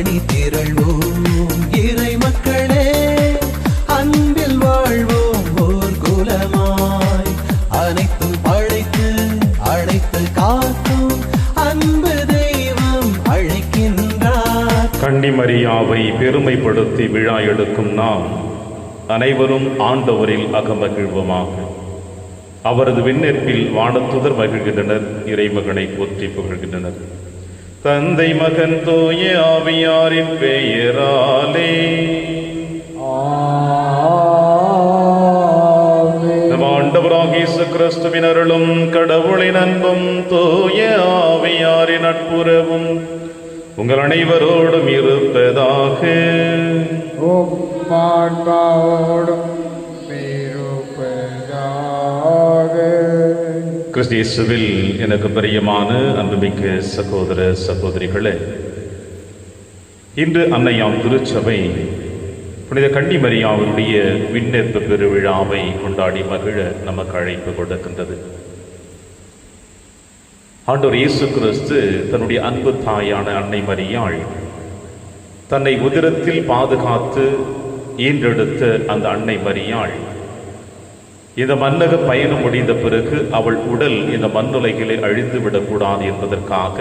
அணி திரள்வோம் இறை மக்களே, அன்பில் வாழ்வோம் ஓர் குலமாய். அனைத்தும் படைத்து அழைத்து காக்கும் அன்பு தெய்வம் அழைக்கின்றார். கன்னிமரியாவை பெருமைப்படுத்தி விழா எடுக்கும் நாம் அனைவரும் ஆண்டவரில் அகமகிழ்வோமாக. அவரது விண்ணேற்பில் வானத்துதர் மகிழ்கின்றனர், இறைமகனை போற்றி புகழ்கின்றனர். தந்தை மகன் தூய ஆவியாரின் பெயராலே நம் ஆண்டவராகிய இயேசு கிறிஸ்துவின் அருளும் கடவுளின் அன்பும் தூய ஆவியாரின் நட்புறவும் உங்கள் அனைவரோடும் இருப்பதாக. கிறிஸ்து இயேசுவில் எனக்கு பிரியமான அன்புமிக்க சகோதர சகோதரிகளே, இன்று அன்னையாம் திருச்சபை புனித கன்னிமரியாவுடைய விண்ணேற்பு பெருவிழாவை கொண்டாடி மகிழ நமக்கு அழைப்பு கொடுக்கின்றது. ஆண்டவர் இயேசு கிறிஸ்து தன்னுடைய அன்பு தாயான அன்னை மரியாள் தன்னை உதிரத்தில் பாதுகாத்து ஈன்றெடுத்த அந்த அன்னை மரியாள் இந்த மன்னக பயணம் முடிந்த பிறகு அவள் உடல் இந்த மண்ணுலகிலே அழிந்துவிடக்கூடாது என்பதற்காக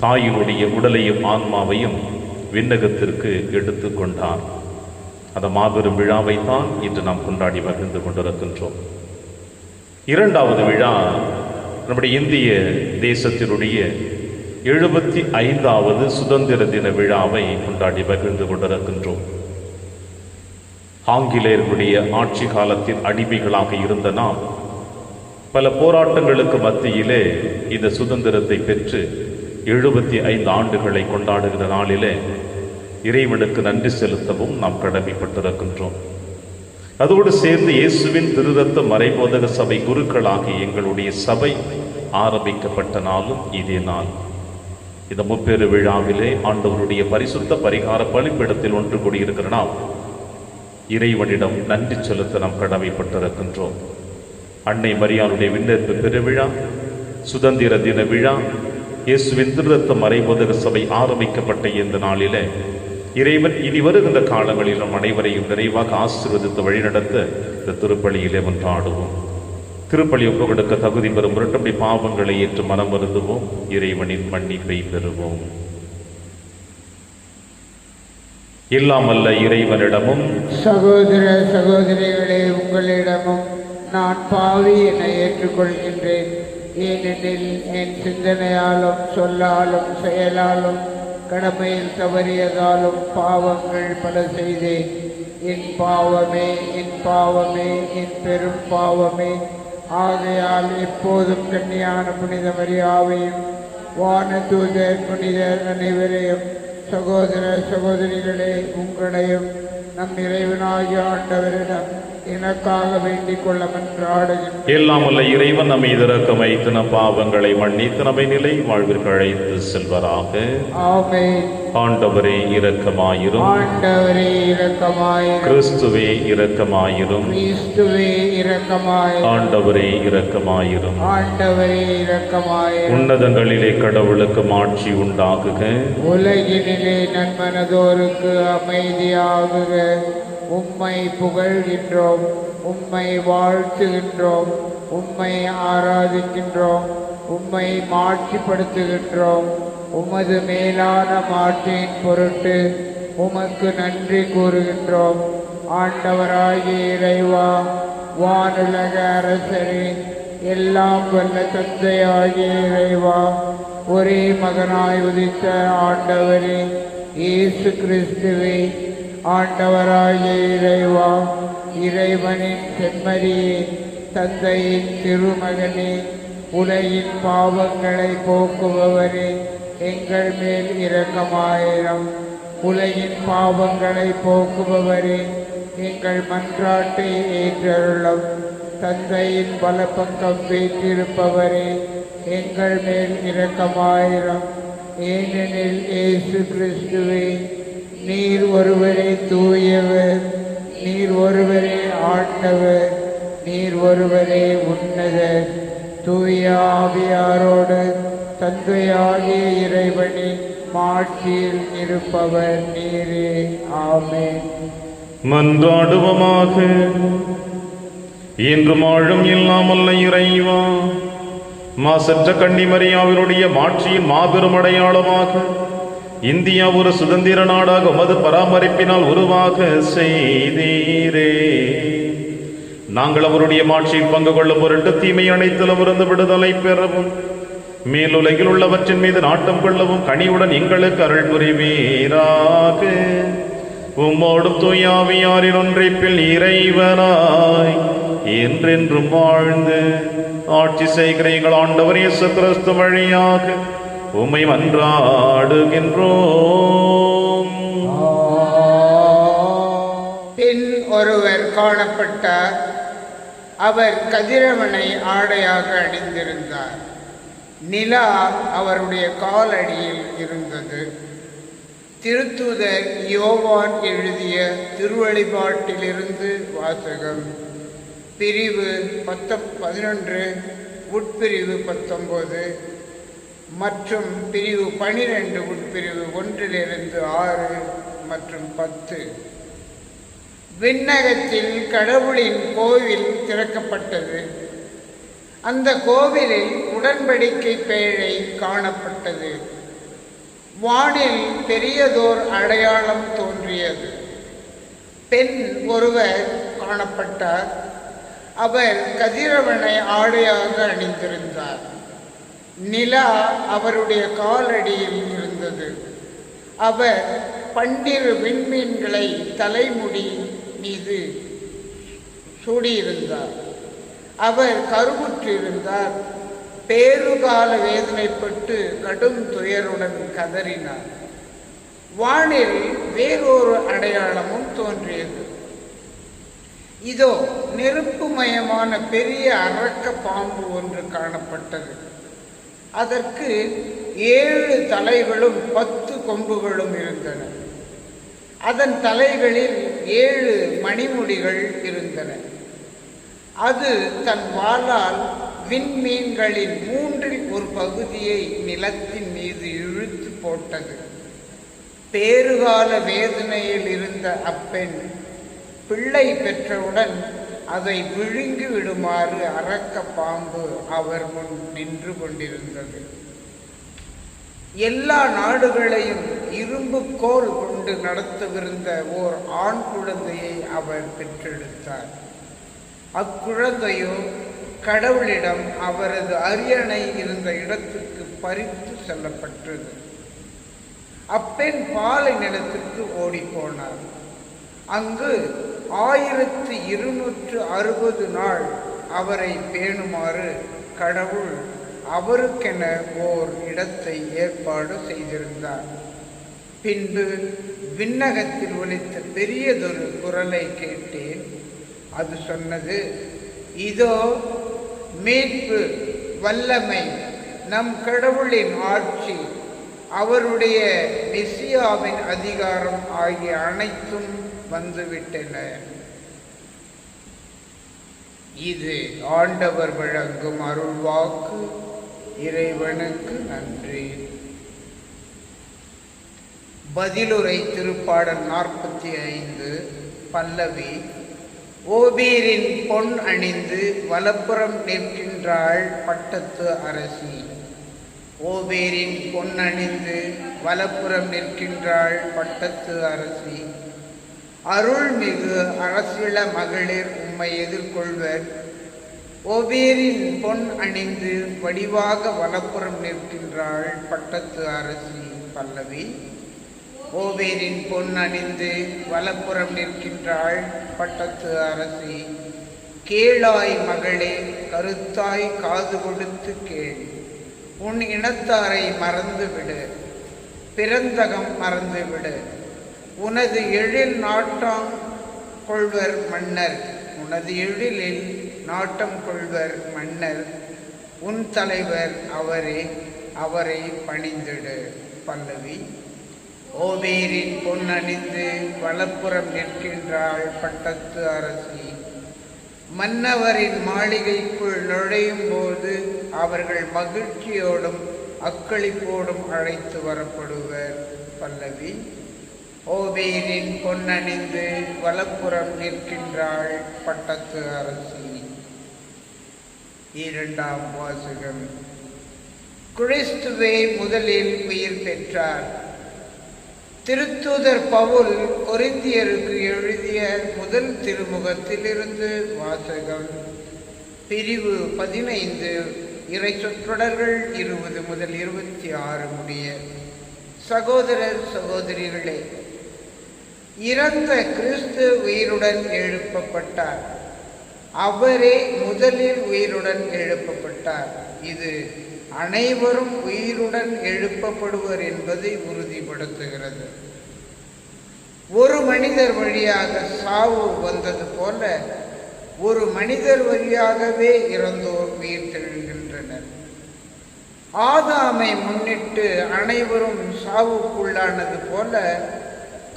தாயினுடைய உடலையும் ஆன்மாவையும் விண்ணகத்திற்கு எடுத்து கொண்டார். அந்த மாபெரும் விழாவைத்தான் இன்று நாம் கொண்டாடி மகிழ்ந்து கொண்டிருக்கின்றோம். இரண்டாவது விழா நம்முடைய இந்திய தேசத்தினுடைய 75வது சுதந்திர தின விழாவை கொண்டாடி மகிழ்ந்து கொண்டிருக்கின்றோம். ஆங்கிலேயர்களுடைய ஆட்சி காலத்தின் அடிமைகளாக இருந்த நாம் பல போராட்டங்களுக்கு மத்தியிலே இந்த சுதந்திரத்தை பெற்று 75 ஆண்டுகளை கொண்டாடுகிற நாளிலே இறைவனுக்கு நன்றி செலுத்தவும் நாம் கடமைப்பட்டிருக்கின்றோம். அதோடு சேர்ந்து இயேசுவின் திருரத்த மறைபோதக சபை குருக்களாகிய எங்களுடைய சபை ஆரம்பிக்கப்பட்ட நாளும் இதே நாள். இந்த முப்பெரு விழாவிலே ஆண்டவருடைய பரிசுத்த பரிகார பலிப்பிடத்தில் ஒன்று கூடியிருக்கிற நாம் இறைவனிடம் நன்றி செலுத்த நாம் கடமைப்பட்டிருக்கின்றோம். அன்னை மரியாளுடைய விண்ணேற்பு பெருவிழா, சுதந்திர தின விழா, இயேசுவின் திருரத்த மறைபோதக சபை ஆரம்பிக்கப்பட்ட இந்த நாளிலே இறைவன் இனி வருகின்ற காலங்களில் நம் அனைவரையும் நிறைவாக ஆசீர்வதித்து வழிநடத்த இந்த திருப்பலியிலே ஒன்றாடுவோம். திருப்பலி ஒப்பு கொடுக்க தகுதி பெறும் முரட்டப்படி பாவங்களை ஏற்று மனம் வருந்துவோம், இறைவனின் மன்னிப்பை பெறுவோம். இல்லாமல்ல இறைவனிடமும் சகோதர சகோதரிகளே, உங்களிடமும் நான் பாவி என ஏற்றுக்கொள்கின்றேன். ஏனெனில் என் சிந்தனையாலும் சொல்லாலும் செயலாலும் கடமையில் தவறியதாலும் பாவங்கள் பல செய்தேன். என் பாவமே, என் பாவமே, என் பெரும் பாவமே. ஆகையால் எப்போதும் கன்னியான புனித மரியாவையும் வானதூதர் புனிதர் அனைவரையும் சகோதர சகோதரிகளே உங்களையும் நம் இறைவனாகிய ஆண்டவரிடம் எனக்காக வேண்டிக் கொள்ள மன்றாடுகின்றேன். எல்லாம் உள்ள இறைவன் நம்மை இரக்கம் வைத்து நம் பாவங்களை மன்னித்து நம்மை நிலை வாழ்விற்கு அழைத்து செல்வராக. ஆமென். ஆண்டவரே இரக்கமாயிரும். ஆண்டவரே இரக்கமாயிரும். கிறிஸ்துவே இரக்கமாயிரும். கிறிஸ்துவே இரக்கமாயிரும். ஆண்டவரே இரக்கமாயிரும். ஆண்டவரே இரக்கமாயிரும். உன்னதங்களிலே கடவுளுக்கு மாட்சி உண்டாகுக. உலகினிலே நன்மனதோருக்கு அமைதியாகுக. உம்மை புகழ்கின்றோம், உம்மை வாழ்த்துகின்றோம், உம்மை ஆராதிக்கின்றோம், உம்மை மாட்சிப்படுத்துகின்றோம். உமது மேலான மாட்சியின் பொருட்டு உமக்கு நன்றி கூறுகின்றோம். ஆண்டவராகிய இறைவா, வானுலக அரசரே, எல்லாம் வல்ல தந்தையாகிய இறைவா, ஒரே மகனாய் உதித்த ஆண்டவரே இயேசு கிறிஸ்துவே, ஆண்டவராகிய இறைவா, இறைவனின் செம்மறியே, தந்தையின் திருமகனே, உலகின் பாவங்களை போக்குபவரே, எங்கள் மேல் இரக்கமாயிரம். உலகின் பாவங்களை போக்குபவரே, எங்கள் மன்றாட்டை ஏற்றருளும். தந்தையின் வலப்பக்கம் வீற்றிருப்பவரே, எங்கள் மேல் இரக்கமாயிரம். ஏனெனில் இயேசு கிறிஸ்துவே, நீர் ஒருவரே தூயவர், நீர் ஒருவரே ஆண்டவர், நீர் ஒருவரே உன்னதர். தூய ஆவியாரோடு தந்தையாகிய இறைவனின் மாட்சியில் இருப்பவர் நீரே. ஆமென். மன்றாடுவோமாக. இன்று மாழும் இல்லாமல்ல இறைவா, மாசற்ற கன்னிமரியாவினுடைய மாட்சியின் மாபெரும் அடையாளமாக இந்தியா ஒரு சுதந்திர நாடாக உமது பராமரிப்பினால் உருவாக செய்தீரே. நாங்கள் அவருடைய மாட்சியில் பங்கு கொள்ளும் பொருட்டு தீமை அனைத்திலும் இருந்து விடுதலை பெறவும் மேலுலகில் உள்ளவற்றின் மீது நாட்டம் கொள்ளவும் கனிவுடன் எங்களுக்கு அருள் புரிவீராக. உம்மோடும் தூயாவியாரின் ஒன்றைப்பில் இறைவனாய் என்றென்றும் வாழ்ந்து ஆட்சி செய்கிற எங்கள் ஆண்டவர் இயேசு கிறிஸ்து வழியாக உம்மை மன்றாடுகின்றோம். பின் ஒருவர் காணப்பட்டார். அவர் கதிரவனை ஆடையாக அணிந்திருந்தார். நிலா அவருடைய காலடியில் இருந்தது. திருத்தூதர் யோவான் எழுதிய திருவழிபாட்டிலிருந்து வாசகம். பிரிவு 11, உட்பிரிவு 19 மற்றும் பிரிவு 12, உட்பிரிவு 1 6 மற்றும் 10. விண்ணகத்தில் கடவுளின் கோவில் திறக்கப்பட்டது. அந்த கோவிலில் உடன்படிக்கை பேழை காணப்பட்டது. வானில் பெரியதோர் அடையாளம் தோன்றியது. பெண் ஒருவர் காணப்பட்டார். அவர் கதிரவனை ஆடையாக அணிந்திருந்தார். நிலா அவருடைய காலடியில் இருந்தது. அவர் 12 விண்மீன்களை தலைமுடி மீது சூடியிருந்தார். அவர் கருவுற்றிருந்தார். பேறுகால வேதனைப்பட்டு கடும் துயருடன் கதறினார். வானில் வேறொரு அடையாளமும் தோன்றியது. இதோ நெருப்புமயமான பெரிய அரக்க பாம்பு ஒன்று காணப்பட்டது. அதற்கு 7 தலைகளும் 10 கொம்புகளும் இருந்தன. அதன் தலைகளில் 7 மணிமுடிகள் இருந்தன. அது தன் வாளால் விண்மீன்களின் 3இல் ஒரு பகுதியை நிலத்தின் மீது இழுத்து போட்டது. பேறுகால வேதனையில் இருந்த அப்பெண் பிள்ளை பெற்றவுடன் அதை விழுங்கி விடுமாறு அரக்க பாம்பு அவர் முன் நின்று கொண்டிருந்தது. எல்லா நாடுகளையும் இரும்பு கோல் கொண்டு நடத்தவிருந்த ஓர் ஆண் குழந்தையை அவர் பெற்றெடுத்தார். அக்குழந்தையோ கடவுளிடம் அவரது அரியணை இருந்த இடத்துக்கு பறித்து செல்லப்பட்டது. அப்பெண் பாலை நிலத்திற்கு ஓடிப்போனார். அங்கு 1260 நாள் அவரை பேணுமாறு கடவுள் அவருக்கென ஓர் இடத்தை ஏற்பாடு செய்திருந்தார். பின்பு விண்ணகத்தில் ஒலித்த பெரியதொரு குரலை கேட்டேன். அது சொன்னது, இதோ மீட்பு, வல்லமை, நம் கடவுளின் ஆட்சி, அவருடைய மெசியாவின் அதிகாரம் ஆகிய அனைத்தும் வந்துவிட்டன. இது ஆண்டவர் வழங்கும் அருள்வாக்கு. இறைவனுக்கு நன்றி. பதிலுரை திருப்பாடல் 45 பல்லவி. ஓபீரின் பொன் அணிந்து வலப்புறம் நிற்கின்றாள் பட்டத்து அரசி. ஓபேரின் பொன் அணிந்து வலப்புறம் நிற்கின்றாள் பட்டத்து அரசி. அருள்மிகு அரசிள மகளிர் உம்மை எதிர்கொள்வர். ஓபேரின் பொன் அணிந்து வடிவாக வலப்புறம் நிற்கின்றாள் பட்டத்து அரசி. பல்லவி. ஓபேரின் பொன் அணிந்து வலப்புறம் நிற்கின்றாள் பட்டத்து அரசி. கேளாய் மகளே, கருத்தாய் காது கொடுத்து கேள். உன் இனத்தாரை மறந்துவிடு, பிறந்தகம் மறந்துவிடு. உனது எழில் நாட்டம் கொள்வர் மன்னர், உனது எழிலில் நாட்டம் கொள்வர் மன்னர். உன் தலைவர் அவரே, அவரை பணிந்திடு. பல்லவி. ஓபேரின் பொன் அணிந்து வலப்புறம் நிற்கின்றாள் பட்டத்து அரசி. மன்னவரின் மாளிகைக்குள் நுழையும் போது அவர்கள் மகிழ்ச்சியோடும் அக்களிப்போடும் அழைத்து வரப்படுவர். பல்லவி. ஓபீரின் பொன்னணிந்து வலப்புறம் நிற்கின்றாள் பட்டத்து அரசி. இரண்டாம் வாசகம். கிறிஸ்துவே முதலில் உயிர் பெற்றார். திருத்தூதர் பவுல் கொரிந்தியருக்கு எழுதிய முதல் திருமுகத்திலிருந்து வாசகம். பிரிவு 15 இறை சொற்றொடர்கள் 20 முதல் 26 முடிய. சகோதரர் சகோதரிகளே, இறந்த கிறிஸ்து உயிருடன் எழுப்பப்பட்டார். அவரே முதலில் உயிருடன் எழுப்பப்பட்டார். இது அனைவரும் உயிருடன் எழுப்பப்படுவர் என்பதை உறுதிப்படுத்துகிறது. ஒரு மனிதர் வழியாக சாவு வந்தது போல ஒரு மனிதர் வழியாகவே இறந்தோர் உயிர் தெழுகின்றனர். ஆதாமை முன்னிட்டு அனைவரும் சாவுக்குள்ளானது போல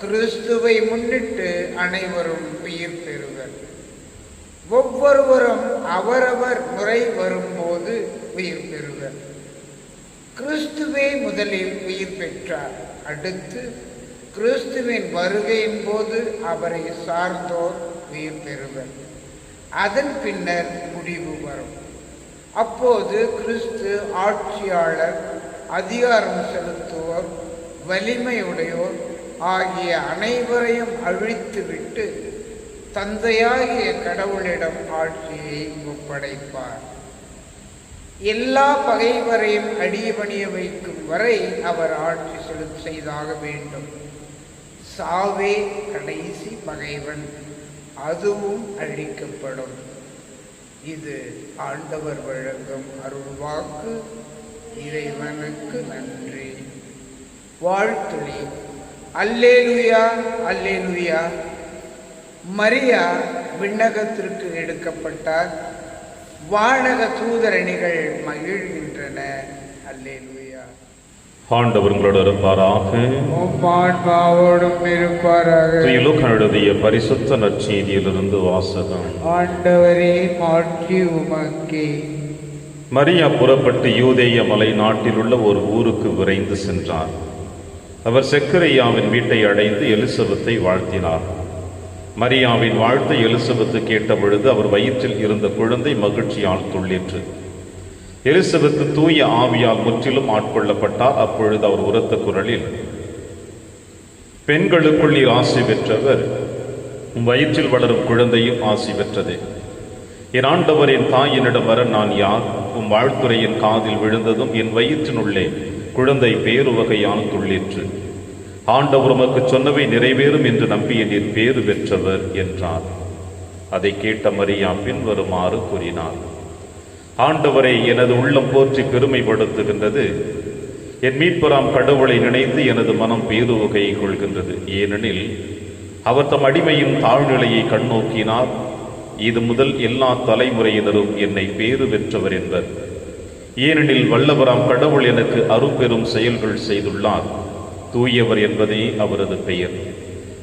கிறிஸ்துவை முன்னிட்டு அனைவரும் உயிர் பெறுவர். ஒவ்வொருவரும் அவரவர் முறை வரும்போது உயிர் பெறுவர். கிறிஸ்துவே முதலில் உயிர் பெற்றார். அடுத்து கிறிஸ்துவின் வருகையின் போது அவரை சார்ந்தோர் உயிர் பெறுவர். அதன் பின்னர் முடிவு வரும். அப்போது கிறிஸ்து ஆட்சியாளர், அதிகாரம் செலுத்துவோர், வலிமையுடையோர் ஆகிய அனைவரையும் அழித்துவிட்டு தந்தையாகிய கடவுளிடம் ஆட்சியை ஒப்படைப்பார். எல்லா பகைவரையும் அடிபணிய வைக்கும் வரை அவர் ஆட்சி செய்தாக வேண்டும். சாவே கடைசி பகைவன், அதுவும் அழிக்கப்படும். இது ஆண்டவர் வழங்கும் அருள்வாக்கு. இறைவனுக்கு நன்றி. வாழ்த்துளி. அல்லேலூயா, அல்லேலூயா. மரியா விண்ணகத்திற்கு எடுக்கப்பட்டார். வானக தூதரணிகள் மகிழ்கின்றன. அல்லேலூயா. ஆண்டவர் உங்களோடு இருப்பாராக. ஆன்மாவோடும் இருப்பாராக. லூக்கா எழுதிய பரிசுத்த நற்செய்தியிலிருந்து வாசகம். ஆண்டவரே, மாட்சி உமக்கே. மரியா புறப்பட்டு யூதேய மலை நாட்டில் உள்ள ஒரு ஊருக்கு விரைந்து சென்றார். அவர் செக்கரியாவின் வீட்டை அடைந்து எலிசபெத்தை வாழ்த்தினார். மரியாவின் வாழ்த்தை எலிசபெத்து கேட்டபொழுது அவர் வயிற்றில் இருந்த குழந்தை மகிழ்ச்சியால் துள்ளிற்று. எலிசபெத்து தூய ஆவியால் முற்றிலும் ஆட்கொள்ளப்பட்டார். அப்பொழுது அவர் உரத்த குரலில், பெண்களுக்குள் நீர் ஆசி பெற்றவர், வயிற்றில் வளரும் குழந்தையும் ஆசி பெற்றதே. என் ஆண்டவரின் தாயினிடம் வர நான் யார்? உம் வாழ்த்துரையின் காதில் விழுந்ததும் என் வயிற்றினுள்ளே குழந்தை பேருவகையால் துள்ளிற்று. ஆண்டவர் உமக்கு சொன்னவை நிறைவேறும் என்று நம்பிய நீர் பேறு பெற்றவர் என்றார். அதை கேட்ட மரியா பின்வருமாறு கூறினார். ஆண்டவரை எனது உள்ளம் போற்றி பெருமைப்படுத்துகின்றது. என் மீட்பராம் கடவுளை நினைத்து எனது மனம் பேருவகையை கொள்கின்றது. ஏனெனில் அவர் தம் அடிமையின் தாழ்நிலையை கண்ணோக்கினார். இது முதல் எல்லா தலைமுறையினரும் என்னை பேறு பெற்றவர் என்பர். ஏனெனில் வல்லவராம் கடவுள் எனக்கு அரும்பெரும் செயல்கள் செய்துள்ளார். தூயவர் என்பதே அவரது பெயர்.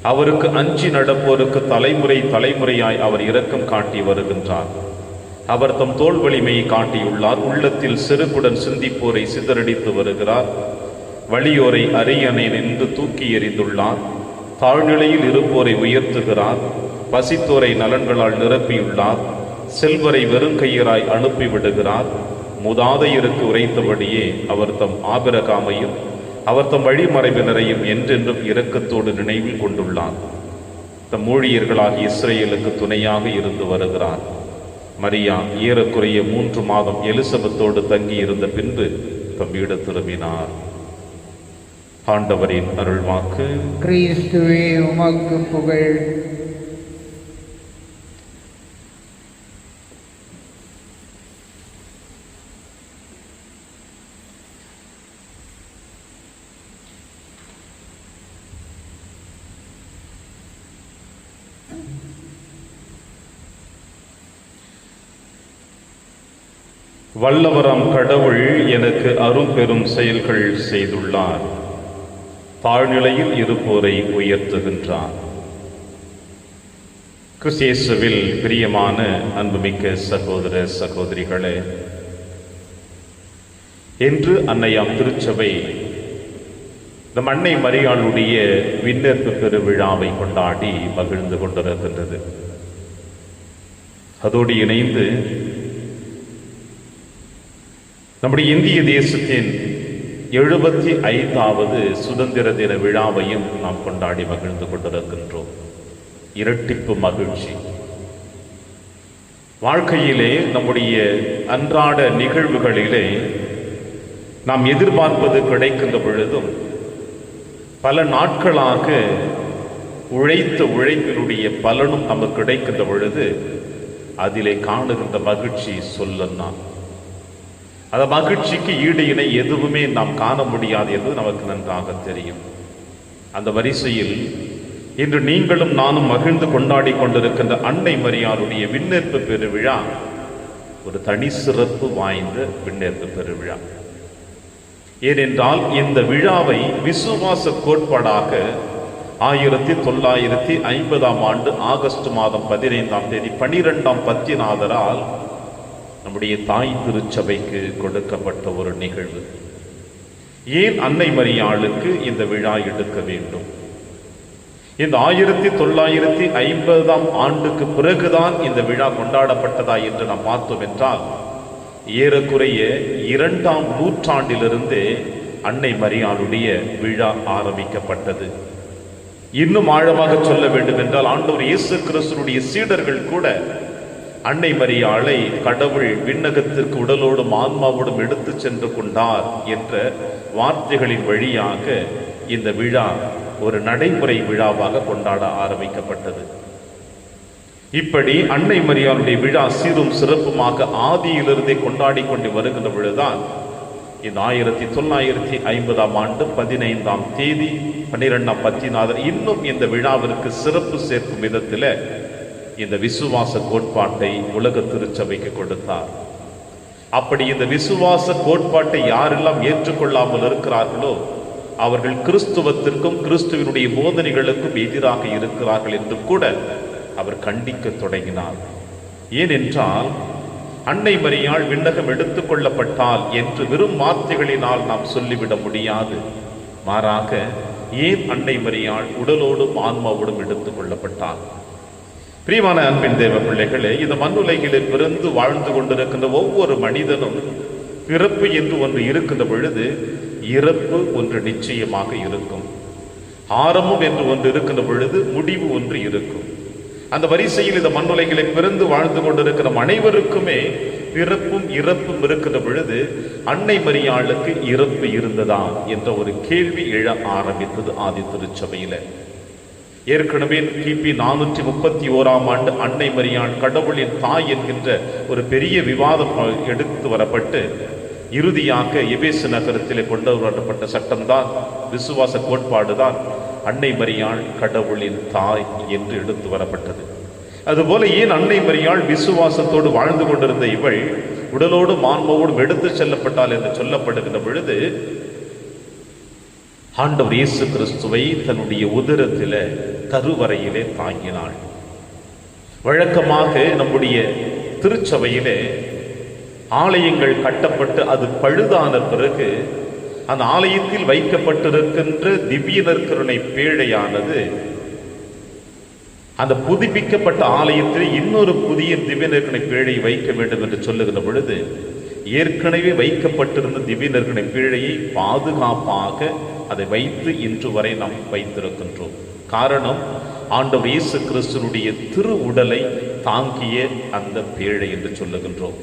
அவருக்கு அஞ்சி நடப்போருக்கு தலைமுறை தலைமுறையாய் அவர் இரக்கம் காட்டி வருகின்றார். அவர் தம் தோள் வலிமையை காட்டியுள்ளார். உள்ளத்தில் செருக்குடன் சிந்திப்போரை சிதறடித்து வருகிறார். வலியோரை அரியணை நின்று தூக்கி எறிந்துள்ளார். தாழ்நிலையில் இருப்போரை உயர்த்துகிறார். பசித்தோரை நலன்களால் நிரப்பியுள்ளார். செல்வரை வெறுங்கையராய் அனுப்பிவிடுகிறார். மூதாதையருக்கு உரைத்தபடியே அவர் தம் ஆபிரகாமையும் அவர் தம் வழிமறைவினரையும் என்றென்றும் இரக்கத்தோடு நினைவில் கொண்டுள்ளார். தம் ஊழியர்களாகிய இஸ்ரேலுக்கு துணையாக இருந்து வருகிறார். மரியா ஏறக்குறைய 3 மாதம் எலிசபெத்தோடு தங்கி இருந்த பின்பு தம் வீடு திரும்பினார். ஆண்டவரின் அருள்வாக்கு. கிறிஸ்துவே உமக்கு புகழ். வல்லவராம் கடவுள் எனக்கு அரும்பெரும் செயல்கள் செய்துள்ளார். தாழ்நிலையில் இருப்போரை உயர்த்துகின்றார். கிறிஸ்து பிரியமான அன்புமிக்க சகோதர சகோதரிகளே, என்று அன்னையாம் திருச்சபை நம் அன்னை மரியாளுடைய விண்ணேற்பு பெருவிழாவை கொண்டாடி மகிழ்ந்து கொண்டிருக்கின்றது. அதோடு இணைந்து நம்முடைய இந்திய தேசத்தின் 75வது சுதந்திர தின விழாவையும் நாம் கொண்டாடி மகிழ்ந்து கொண்டிருக்கின்றோம். இரட்டிப்பு மகிழ்ச்சி. வாழ்க்கையிலே நம்முடைய அன்றாட நிகழ்வுகளிலே நாம் எதிர்பார்ப்பது கிடைக்கின்ற பொழுதும் பல நாட்களாக உழைத்த உழைப்பினுடைய பலனும் நமக்கு கிடைக்கின்ற பொழுது அதிலே காணுகின்ற மகிழ்ச்சி சொல்லன்னா அந்த மகிழ்ச்சிக்கு ஈடு இணை எதுவுமே நாம் காண முடியாது என்று நமக்கு நன்றாக தெரியும். அந்த வரிசையில் இன்று நீங்களும் நானும் மகிழ்ந்து கொண்டாடி கொண்டிருக்கின்ற அன்னை மரியாளுடைய விண்ணேற்பு பெருவிழா ஒரு தனி சிறப்பு வாய்ந்த விண்ணேற்பு பெருவிழா. ஏனென்றால் இந்த விழாவை விசுவாச கோட்பாடாக 1950ஆம் ஆண்டு ஆகஸ்ட் மாதம் 15ஆம் தேதி 12ஆம் பத்திநாதரால் நம்முடைய தாய் திருச்சபைக்கு கொடுக்கப்பட்ட ஒரு நிகழ்வு. ஏன் அன்னை மரியாளுக்கு இந்த விழா எடுக்க வேண்டும்? இந்த 1950ஆம் ஆண்டுக்கு பிறகுதான் இந்த விழா கொண்டாடப்பட்டதா என்று நாம் பார்த்தோம் என்றால் ஏறக்குறைய 2ஆம் நூற்றாண்டிலிருந்தே அன்னை மரியாளுடைய விழா ஆரம்பிக்கப்பட்டது. இன்னும் ஆழமாக சொல்ல வேண்டும் என்றால் ஆண்டவர் இயேசு கிறிஸ்துவினுடைய சீடர்கள் கூட அன்னை மரியாளை கடவுள் விண்ணகத்திற்கு உடலோடும் ஆன்மாவோடும் எடுத்து சென்று கொண்டார் என்ற வார்த்தைகளின் வழியாக இந்த விழா ஒரு நடைமுறை விழாவாக கொண்டாட ஆரம்பிக்கப்பட்டது. இப்படி அன்னை மரியாளுடைய விழா சீரும் சிறப்புமாக ஆதியிலிருந்தே கொண்டாடி கொண்டு வருகின்ற பொழுதுதான் இந்த 1950ஆம் ஆண்டு 15ஆம் தேதி 12ஆம் பத்திநாதர் இன்னும் இந்த விழாவிற்கு சிறப்பு சேர்க்கும் விதத்தில் இந்த விசுவாச கோட்பாட்டை உலக திருச்சபைக்கு கொடுத்தார். அப்படி இந்த விசுவாச கோட்பாட்டை யாரெல்லாம் ஏற்றுக்கொள்ளாமல் இருக்கிறார்களோ அவர்கள் கிறிஸ்துவத்திற்கும் கிறிஸ்துவனுடைய போதனைகளுக்கும் எதிராக இருக்கிறார்கள் என்று கூட அவர் கண்டிக்க தொடங்கினார். ஏனென்றால் அன்னை மரியாள் விண்ணகம் எடுத்துக் கொள்ளப்பட்டால் என்று வெறும் வார்த்தைகளினால் நாம் சொல்லிவிட முடியாது. மாறாக ஏன் அன்னை மரியாள் உடலோடும் ஆன்மாவோடும் எடுத்துக் கொள்ளப்பட்டால்? பிரியமான அன்பின் தேவ பிள்ளைகளே, இந்த மண்ணுலகிலே பிறந்து வாழ்ந்து கொண்டிருக்கின்ற ஒவ்வொரு மனிதனும் பிறப்பு என்று ஒன்று இருக்கின்ற பொழுது இறப்பு ஒன்று நிச்சயமாக இருக்கும். ஆரம்பம் என்று ஒன்று இருக்கின்ற பொழுது முடிவு ஒன்று இருக்கும். அந்த வரிசையில் இந்த மண்ணுலகிலே பிறந்து வாழ்ந்து கொண்டிருக்கிற அனைவருக்குமே பிறப்பும் இறப்பும் இருக்கின்ற பொழுது அன்னை மரியாளுக்கு இறப்பு இருந்ததா என்ற ஒரு கேள்வி எழ ஆரம்பித்தது ஆதி திருச்சபையில. ஏற்கனவே கிபி 431ஆம் ஆண்டு அன்னை மரியாள் கடவுளின் தாய் என்கின்ற ஒரு பெரிய விவாதம் எடுத்து வரப்பட்டு இறுதியாக எபேசு நகரத்திலே கொண்டு வரப்பட்ட சட்டம்தான் விசுவாச கோட்பாடுதான் அன்னை மரியாள் கடவுளின் தாய் என்று எடுத்து வரப்பட்டது. அதுபோல ஏன் அன்னை மரியாள் விசுவாசத்தோடு வாழ்ந்து கொண்டிருந்த இவள் உடலோடும் ஆன்மாவோடும் எடுத்து செல்லப்பட்டாள் என்று சொல்லப்படுகின்ற பொழுது ஆண்டவர் இயேசு கிறிஸ்துவை தன்னுடைய உதரத்தில கருவறையிலே தாங்கினாள். வழக்கமாக நம்முடைய திருச்சபையிலே ஆலயங்கள் கட்டப்பட்டு அது பழுதான பிறகு அந்த ஆலயத்தில் வைக்கப்பட்டிருக்கின்ற திவ்ய நற்கருணை பேழையானது அந்த புதுப்பிக்கப்பட்ட ஆலயத்தில் இன்னொரு புதிய திவ்ய நற்கருணை பேழை வைக்க வேண்டும் என்று சொல்லுகின்ற பொழுது ஏற்கனவே வைக்கப்பட்டிருந்த திவ்ய நற்கருணை பேழையை பாதுகாப்பாக அதை வைத்து இன்று வரை நாம் வைத்திருக்கின்றோம். காரணம் ஆண்டவர் இயேசு கிறிஸ்துவினுடைய திரு உடலை தாங்கிய அந்த பேழை என்று சொல்லுகின்றோம்.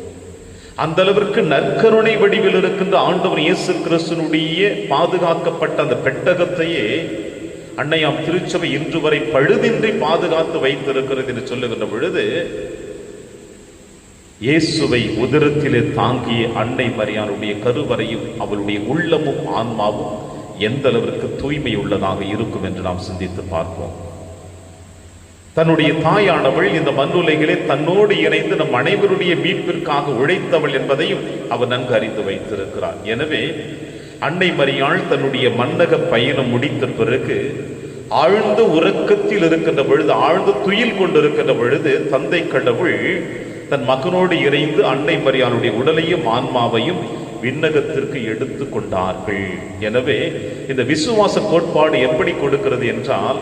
அந்த அளவிற்கு நற்கருணை வடிவில் இருக்கின்ற ஆண்டவர் இயேசு கிறிஸ்துவினுடைய பாதுகாக்கப்பட்ட அந்த பெட்டகத்தையே அன்னையாம் திருச்சபை இன்று வரை பழுதின்றி பாதுகாத்து வைத்திருக்கிறது என்று சொல்லுகின்ற பொழுது இயேசுவை உதரத்திலே தாங்கிய அன்னை மரியாளுடைய கருவறையும் அவளுடைய உள்ளமும் ஆன்மாவும் எந்த அளவிற்கு தூய்மை உள்ளதாக இருக்கும் என்று நாம் சிந்தித்து பார்ப்போம். தன்னுடைய தாயானவள் இந்த மண்ணுலகிலே தன்னோடு இணைந்து நம் அனைவருடைய மீட்பிற்காக உழைத்தவள் என்பதையும் அவர் நன்கு அறிந்து வைத்திருக்கிறார். எனவே அன்னை மரியாள் தன்னுடைய மன்னக பயணம் முடித்த பிறகு ஆழ்ந்த உறக்கத்தில் இருக்கின்ற பொழுது, ஆழ்ந்த துயில் கொண்டிருக்கின்ற பொழுது தந்தை கடவுள் தன் மகனோடு இணைந்து அன்னை மரியாளுடைய உடலையும் ஆன்மாவையும் விண்ணகத்திற்கு எடுத்து கொண்டார்கள். எனவே இந்த விசுவாச கோட்பாடு எப்படி கொடுக்கிறது என்றால்,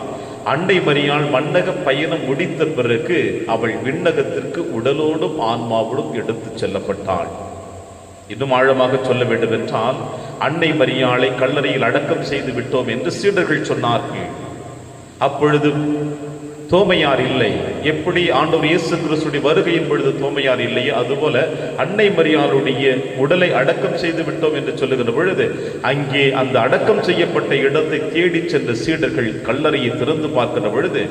அன்னை மரியாள் மன்னக பயணம் முடித்த பிறகு அவள் விண்ணகத்திற்கு உடலோடும் ஆன்மாவோடும் எடுத்து செல்லப்பட்டாள். இன்னும் ஆழமாக சொல்ல வேண்டும் என்றால், அன்னை மரியாளை கல்லறையில் அடக்கம் செய்து விட்டோம் என்று சீடர்கள் சொன்னார்கள். அப்பொழுது தோமையார் இல்லை. எப்படி ஆண்டவர் இயேசு கிறிஸ்துவின் வருகையின் பொழுது தோமையார் இல்லையே, அதுபோல அன்னை மரியாளுடைய உடலை அடக்கம் செய்து விட்டோம் என்று சொல்லுகிற பொழுது அங்கே அந்த அடக்கம் செய்யப்பட்ட இடத்தை தேடி சென்ற சீடர்கள் கல்லறையை திறந்து பார்க்கிற பொழுது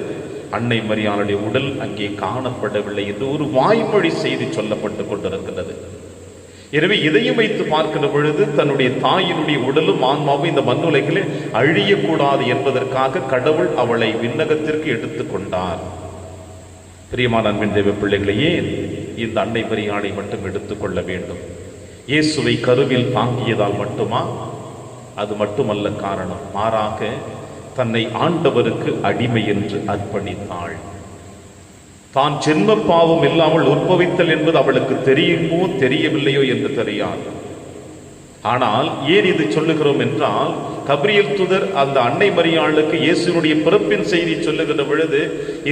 அன்னை மரியாளுடைய உடல் அங்கே காணப்படவில்லை என்று ஒரு வாய்மொழி செய்தி சொல்லப்பட்டு கொண்டிருக்கிறது. எனவே இதையும் வைத்து பார்க்கிற பொழுது தன்னுடைய தாயினுடைய உடலும் ஆன்மாவும் இந்த மண்ணுலகில் அழியக்கூடாது என்பதற்காக கடவுள் அவளை விண்ணகத்திற்கு எடுத்துக் கொண்டார். பிரியமான அன்பின் தேவ பிள்ளைகளையே, இந்த அன்னை மரியாளை மட்டும் எடுத்துக்கொள்ள வேண்டும். இயேசுவை கருவில் தாங்கியதால் மட்டுமா? அது மட்டுமல்ல காரணம். மாறாக தன்னை ஆண்டவருக்கு அடிமை என்று அர்ப்பணித்தாள். தான் ஜென்ம பாவம் இல்லாமல் உற்பவித்தல் என்பது அவளுக்கு தெரியுமோ தெரியவில்லையோ என்று தெரியாது. ஆனால் ஏன் இது சொல்லுகிறோம் என்றால், கபிரியேல் தூதர் அந்த அன்னை மரியாளுக்கு இயேசுனுடைய பிறப்பின் செய்தி சொல்லுகிற பொழுது,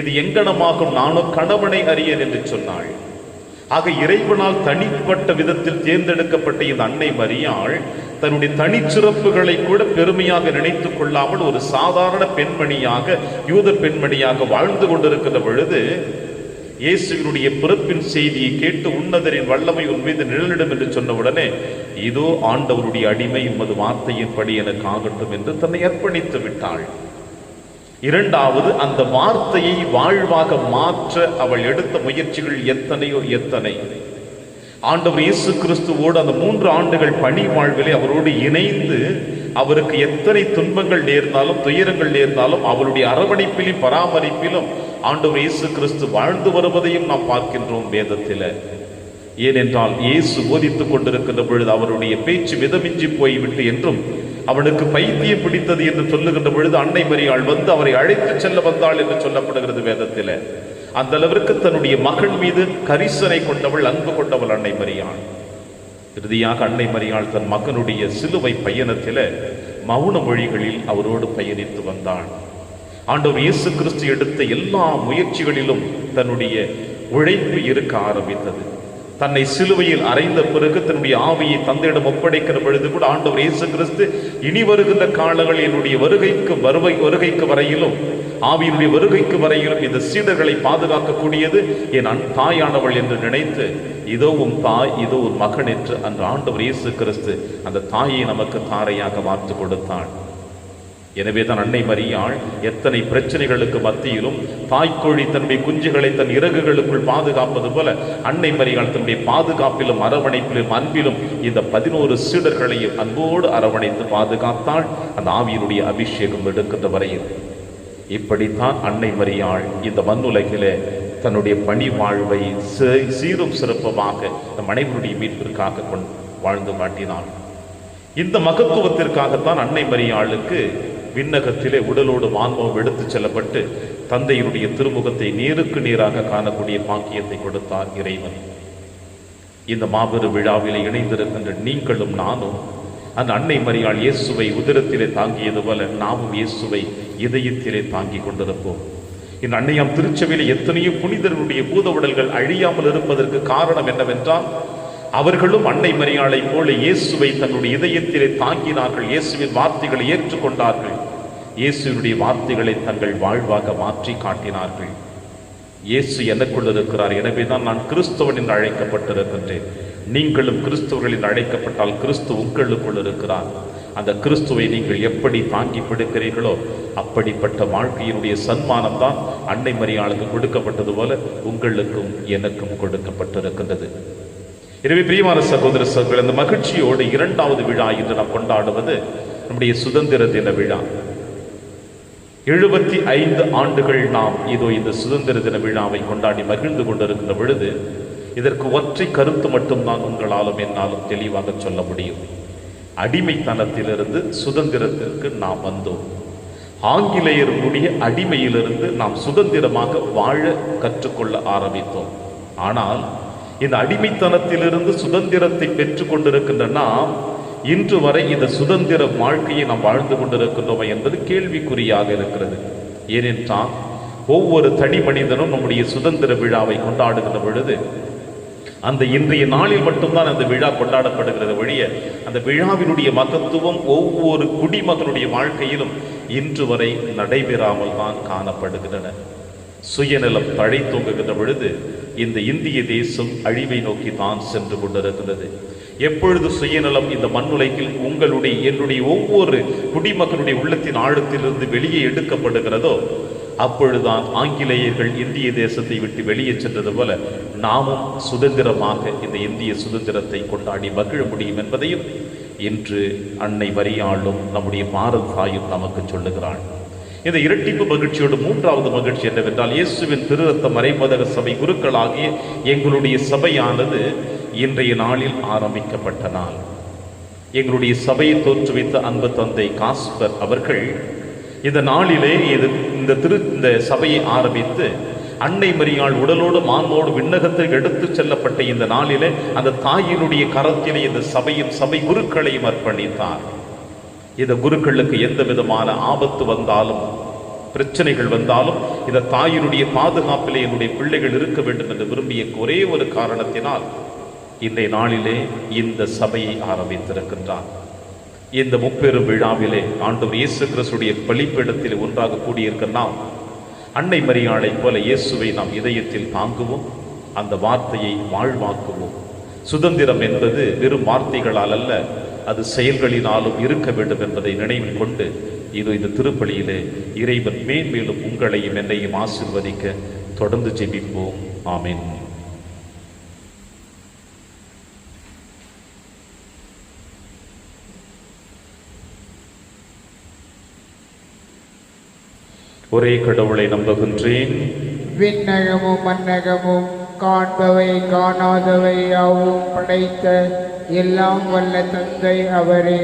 இது எங்கனமாகும், நானும் கணவனை அறியேன் என்று சொன்னாள். ஆக இறைவனால் தனிப்பட்ட விதத்தில் தேர்ந்தெடுக்கப்பட்ட இந்த அன்னை மரியாள் தன்னுடைய தனிச்சிறப்புகளை கூட பெருமையாக நினைத்துக் கொள்ளாமல் ஒரு சாதாரண பெண்மணியாக, யூத பெண்மணியாக வாழ்ந்து கொண்டிருக்கிற பொழுது இயேசுவினுடைய பிறப்பின் செய்தியை கேட்டு உன்னதரின் வல்லமை உன் மீது நிழலிடும் என்று சொன்னவுடனே, இதோ ஆண்டவருடைய அடிமை, உமது வார்த்தையின்படி எனக்கு ஆகட்டும் என்று தன்னை அர்ப்பணித்து விட்டாள். இரண்டாவது, அந்த வார்த்தையை வாழ்வாக மாற்ற அவள் எடுத்த முயற்சிகள் எத்தனையோ எத்தனை. ஆண்டவர் இயேசு கிறிஸ்துவோடு அந்த 3 ஆண்டுகள் பணி வாழ்விலே அவரோடு இணைந்து அவருக்கு எத்தனை துன்பங்கள் நேர்ந்தாலும் துயரங்கள் நேர்ந்தாலும் அவருடைய அரவணைப்பிலும் பராமரிப்பிலும் ஆண்டவர் இயேசு கிறிஸ்து வாழ்ந்து வருவதையும் நாம் பார்க்கின்றோம் வேதத்தில். ஏனென்றால் இயேசு போதித்துக் கொண்டிருக்கின்ற பொழுது அவருடைய பேச்சு மிதமிஞ்சி போய்விட்டு என்றும் அவனுக்கு பைத்தியம் பிடித்தது என்று சொல்லுகின்ற பொழுது அன்னை மரியாள் வந்து அவரை அழைத்து செல்ல வந்தாள் என்று சொல்லப்படுகிறது வேதத்தில். அந்த அளவிற்கு தன்னுடைய மகன் மீது கரிசனை கொண்டவள், அன்பு கொண்டவள் அன்னை மரியாள். இறுதியாக அன்னை மரியாள் தன் மகனுடைய சிலுவை பயணத்தில் மௌன மொழிகளில் அவரோடு பயணித்து வந்தாள். ஆண்டவர் இயேசு கிறிஸ்து எடுத்த எல்லா முயற்சிகளிலும் தன்னுடைய உழைப்பு இருக்க ஆரம்பித்தது. தன்னை சிலுவையில் அறைந்த பிறகு தன்னுடைய ஆவியை தந்தையிடம் ஒப்படைக்கிற பொழுது கூட ஆண்டவர் இயேசு கிறிஸ்து இனி வருகின்ற காலங்கள் என்னுடைய வருகைக்கு வரையிலும், ஆவியினுடைய வருகைக்கு வரையிலும் இந்த சீடர்களை பாதுகாக்கக்கூடியது என் தாயானவள் என்று நினைத்து, இதோ உன் தாய், இதோ உன் மகன் என்று அந்த ஆண்டவர் இயேசு கிறிஸ்து அந்த தாயை நமக்கு தாரையாக மாற்றி கொடுத்தாள். எனவே தான் அன்னை மரியாள் எத்தனை பிரச்சனைகளுக்கு மத்தியிலும் தாய்க்கோழி தன்னுடைய குஞ்சுகளை தன் இறகுகளுக்குள் பாதுகாப்பது போல அன்னை மரியாள் தன்னுடைய பாதுகாப்பிலும் அரவணைப்பிலும் அன்பிலும் இந்த 11 சீடர்களையும் அன்போடு அரவணைத்து பாதுகாத்தாள், அந்த ஆவியினுடைய அபிஷேகம் எடுக்கின்ற வரையில். இப்படித்தான் அன்னை மரியாள் இந்த மண்ணுலகிலே தன்னுடைய பணி வாழ்வை சீரும் சிறப்பமாக நம் அனைவருடைய மீட்பிற்காக வாழ்ந்து காட்டினாள். இந்த மகத்துவத்திற்காகத்தான் அன்னை மரியாளுக்கு விண்ணகத்திலே உடலோடு ஆன்மாவும் எடுத்து செல்லப்பட்டு தந்தையினுடைய திருமுகத்தை நேருக்கு நேராக காணக்கூடிய பாக்கியத்தை கொடுத்தார் இறைவன். இந்த மாபெரும் விழாவிலே இணைந்திருக்கின்ற நீங்களும் நானும் அந்த அன்னை மரியாள் இயேசுவை உதரத்திலே தாங்கியது போல நாமும் இயேசுவை இதயத்திலே தாங்கி கொண்டிருப்போம். இந்த அன்னையாம் திருச்சபையிலே எத்தனையோ புனிதர்களுடைய பூத உடல்கள் அழியாமல் இருப்பதற்கு காரணம் என்னவென்றால், அவர்களும் அன்னை மரியாளை போல இயேசுவை தன்னுடைய இதயத்திலே தாங்கினார்கள், இயேசுவின் வார்த்தைகளை ஏற்றுக்கொண்டார்கள், இயேசுவினுடைய வார்த்தைகளை தங்கள் வாழ்வாக மாற்றி காட்டினார்கள். இயேசு எனக்குள் இருக்கிறார், எனவே தான் நான் கிறிஸ்தவன் என்று அழைக்கப்பட்டிருக்கின்றேன். நீங்களும் கிறிஸ்தவர்களில் அழைக்கப்பட்டால் கிறிஸ்து உங்களுக்குள் இருக்கிறார். அந்த கிறிஸ்துவை நீங்கள் எப்படி தாங்கி பிடிக்கிறீர்களோ அப்படிப்பட்ட வாழ்க்கையினுடைய சன்மானம் தான் அன்னை மரியாளுக்கு கொடுக்கப்பட்டது போல உங்களுக்கும் எனக்கும் கொடுக்கப்பட்டிருக்கின்றது. எனவே பிரியமான சகோதர சகோதரர்கள், அந்த மகிழ்ச்சியோடு 2வது விழா இன்று நாம் கொண்டாடுவது நம்முடைய சுதந்திர தின விழா. 75 ஆண்டுகள் நாம் இதோ இந்த சுதந்திர தின விழாவை கொண்டாடி மகிழ்ந்து கொண்டிருக்கின்ற பொழுது இதற்கு ஒற்றை கருத்து மட்டும்தான் உங்களாலும் என்னாலும் தெளிவாக சொல்ல முடியும். அடிமைத்தனத்திலிருந்து சுதந்திரத்திற்கு நாம் வந்தோம். ஆங்கிலேயருடைய அடிமையிலிருந்து நாம் சுதந்திரமாக வாழ கற்றுக்கொள்ள ஆரம்பித்தோம். ஆனால் இந்த அடிமைத்தனத்திலிருந்து சுதந்திரத்தை பெற்று கொண்டிருக்கின்ற நாம் இன்று வரை இந்த சுதந்திர வாழ்க்கையை நாம் வாழ்ந்து கொண்டிருக்கின்றோம் என்பது கேள்விக்குறியாக இருக்கிறது. ஏனென்றால் ஒவ்வொரு தனி மனிதனும் நம்முடைய சுதந்திர விழாவை கொண்டாடுகின்ற பொழுது அந்த இன்றைய நாளில் மட்டும்தான் அந்த விழா கொண்டாடப்படுகிறது ஒழிய அந்த விழாவினுடைய மகத்துவம் ஒவ்வொரு குடிமகனுடைய வாழ்க்கையிலும் இன்று வரை நடைபெறாமல் தான் காணப்படுகின்றன. சுயநலம் தழைத்தோங்குகின்ற பொழுது இந்த இந்திய தேசம் அழிவை நோக்கி தான் சென்று கொண்டிருக்கிறது. எப்பொழுது சுயநலம் இந்த மண்ணுலகில் உங்களுடைய என்னுடைய ஒவ்வொரு குடிமகனுடைய உள்ளத்தின் ஆழத்திலிருந்து வெளியே எடுக்கப்படுகிறதோ அப்பொழுதுதான் ஆங்கிலேயர்கள் இந்திய தேசத்தை விட்டு வெளியே சென்றது போல நாமும் சுதந்திரமாக இந்த இந்திய சுதந்திரத்தை கொண்டாடி மகிழ முடியும் என்பதையும் இன்று அன்னை மரியாளும் நம்முடைய பாரத தாயும் நமக்கு சொல்லுகிறாள். இந்த இரட்டிப்பு மகிழ்ச்சியோடு மூன்றாவது மகிழ்ச்சி என்னவென்றால் இயேசுவின் திருரத்த மறைமதக சபை குருக்களாகிய எங்களுடைய சபையானது இன்றைய நாளில் ஆரம்பிக்கப்பட்ட நாள். எங்களுடைய சபையை தோற்றுவித்த அன்பு தந்தை காஸ்பர் அவர்கள் இந்த நாளிலே இந்த சபையை ஆரம்பித்து அன்னை மரியாள் உடலோடு மானோடு விண்ணகத்தை எடுத்து செல்லப்பட்ட இந்த நாளிலே அந்த தாயினுடைய கரத்திலே இந்த சபை குருக்களையும் அர்ப்பணித்தார். இந்த குருக்களுக்கு எந்த விதமான ஆபத்து வந்தாலும் பிரச்சனைகள் வந்தாலும் இந்த தாயினுடைய பாதுகாப்பிலே என்னுடைய பிள்ளைகள் இருக்க வேண்டும் என்று விரும்பிய ஒரே ஒரு காரணத்தினால் இன்றைய நாளிலே இந்த சபையை ஆரம்பித்திருக்கின்றார். இந்த முப்பெரும் விழாவிலே ஆண்டவர் இயேசு கிறிஸ்துடைய பலிப்பீடத்தில் ஒன்றாக கூடியிருக்க நாம் அன்னை மரியாளைப் போல இயேசுவை நாம் இதயத்தில் தாங்குவோம், அந்த வார்த்தையை வாழ்வாக்குவோம். சுதந்திரம் என்பது வெறும் வார்த்தைகளால் அல்ல, அது செயல்களினாலும் இருக்க வேண்டும் என்பதை நினைவில் கொண்டு இந்த திருப்பலியிலே இறைவன் மேன்மேலும் உங்களையும் என்னையும் ஆசீர்வதிக்க தொடர்ந்து ஜெபிப்போம். ஆமென். ஒரே கடவுளை நம்புகின்றேன். விண்ணகமும் மன்னகமும் காண்பவை காணாதவை யாவும் படைத்த எல்லாம் வல்ல தந்தை அவரே,